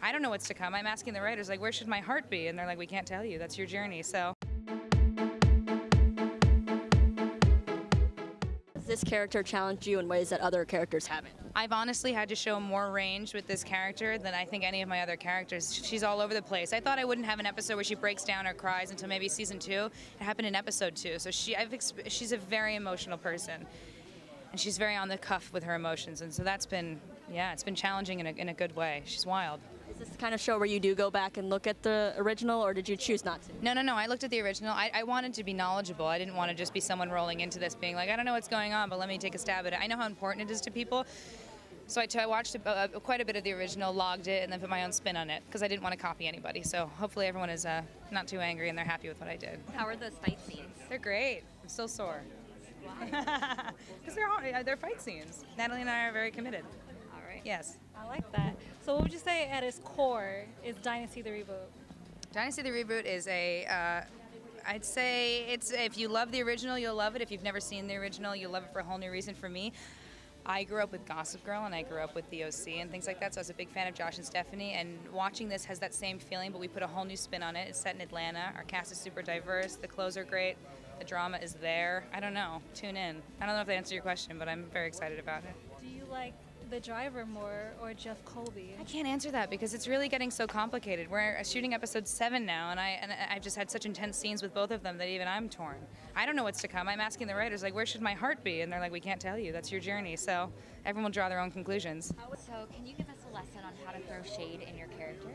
I don't know what's to come. I'm asking the writers, like, where should my heart be? And they're like, we can't tell you. That's your journey. So. Does this character challenge you in ways that other characters haven't? I've honestly had to show more range with this character than I think any of my other characters. She's all over the place. I thought I wouldn't have an episode where she breaks down or cries until maybe season 2. It happened in episode 2. So she's a very emotional person. And she's very on the cuff with her emotions. And so that's been, yeah, it's been challenging in a good way. She's wild. Is this the kind of show where you do go back and look at the original, or did you choose not to? No. I looked at the original. I wanted to be knowledgeable. I didn't want to just be someone rolling into this being like, I don't know what's going on, but let me take a stab at it. I know how important it is to people. So I watched quite a bit of the original, logged it, and then put my own spin on it, because I didn't want to copy anybody. So hopefully everyone is not too angry and they're happy with what I did. How are those fight scenes? They're great. I'm still sore. Why? Because they're fight scenes. Natalie and I are very committed. All right. Yes. I like that. So what would you say at its core is Dynasty the Reboot? Dynasty the Reboot is I'd say it's, if you love the original, you'll love it. If you've never seen the original, you'll love it for a whole new reason. For me, I grew up with Gossip Girl and I grew up with the OC and things like that, so I was a big fan of Josh and Stephanie, and watching this has that same feeling, but we put a whole new spin on it. It's set in Atlanta. Our cast is super diverse. The clothes are great. The drama is there. I don't know. Tune in. I don't know if that answered your question, but I'm very excited about it. Do you like the driver more or Jeff Colby? I can't answer that because it's really getting so complicated. We're shooting episode 7 now, and I've just had such intense scenes with both of them that even I'm torn. I don't know what's to come. I'm asking the writers, like, where should my heart be? And they're like, we can't tell you. That's your journey. So everyone will draw their own conclusions. So can you give us a lesson on how to throw shade in your character?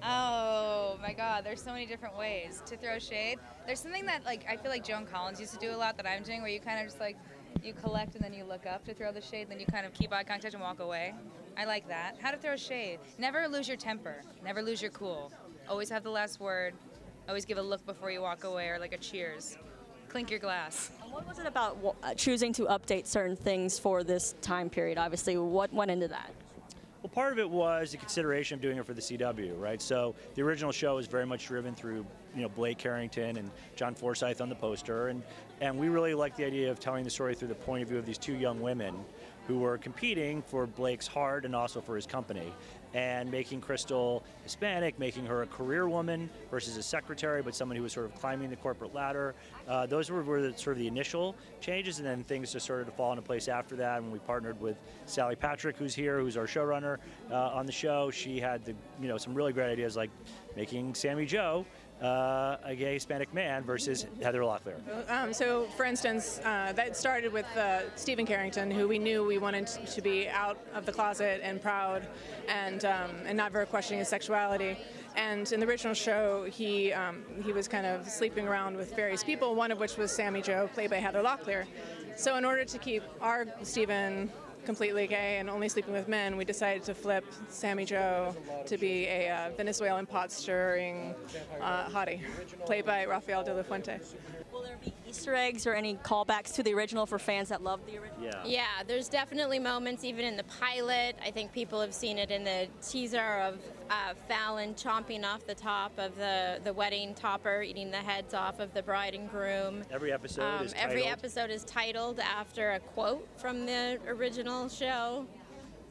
Oh my God, there's so many different ways to throw shade. There's something that, like, I feel like Joan Collins used to do a lot that I'm doing, where you kind of just like, you collect and then you look up to throw the shade, then you kind of keep eye contact and walk away. I like that. How to throw shade. Never lose your temper. Never lose your cool. Always have the last word. Always give a look before you walk away, or like a cheers. Clink your glass. What was it about choosing to update certain things for this time period? Obviously, what went into that? Well, part of it was the consideration of doing it for the CW, right? So the original show is very much driven through, Blake Carrington and John Forsythe on the poster, and we really liked the idea of telling the story through the point of view of these 2 young women who were competing for Blake's heart and also for his company, and making Crystal Hispanic, making her a career woman versus a secretary, but someone who was sort of climbing the corporate ladder. Those were sort of the initial changes, and then things just started to fall into place after that. And we partnered with Sally Patrick, who's here, who's our showrunner on the show. She had some really great ideas, like making Sammy Joe a gay Hispanic man versus Heather Locklear. So, for instance, that started with Stephen Carrington, who we knew we wanted to be out of the closet and proud, and not very questioning his sexuality. And in the original show, he was kind of sleeping around with various people, one of which was Sammy Joe, played by Heather Locklear. So, in order to keep our Stephen completely gay and only sleeping with men, we decided to flip Sammy Joe to be a Venezuelan pot-stirring hottie, played by Rafael de la Fuente. Will there be Easter eggs or any callbacks to the original for fans that love the original? Yeah, there's definitely moments, even in the pilot. I think people have seen it in the teaser of Fallon chomping off the top of the wedding topper, eating the heads off of the bride and groom. Every episode is titled. Every episode is titled after a quote from the original show.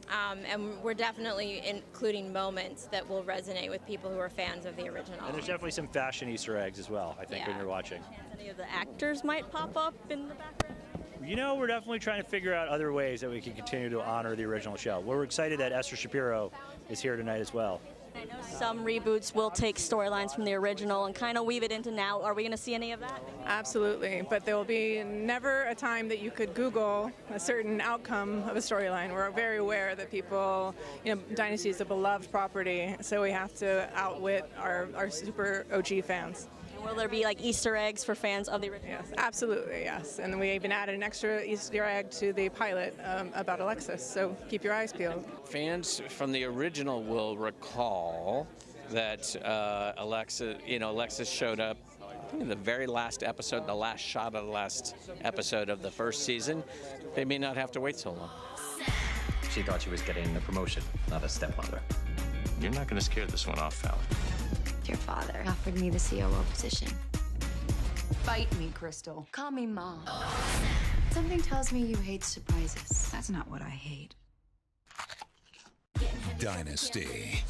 And we're definitely including moments that will resonate with people who are fans of the original. And there's definitely some fashion Easter eggs as well, I think, when you're watching. Any of the actors might pop up in the background? We're definitely trying to figure out other ways that we can continue to honor the original show. We're excited that Esther Shapiro is here tonight as well. I know some reboots will take storylines from the original and kind of weave it into now. Are we going to see any of that? Absolutely, but there will be never a time that you could Google a certain outcome of a storyline. We're very aware that people, Dynasty is a beloved property, so we have to outwit our super OG fans. Will there be like Easter eggs for fans of the original? Yes, absolutely, yes. And we even added an extra Easter egg to the pilot about Alexis, so keep your eyes peeled. Fans from the original will recall that Alexis showed up in the very last episode, the last shot of the last episode of the first season. They may not have to wait so long. She thought she was getting a promotion, not a stepmother. You're not going to scare this one off, Fallon. Your father offered me the COO position. Fight me, Crystal. Call me Mom. Something tells me you hate surprises. That's not what I hate. Dynasty.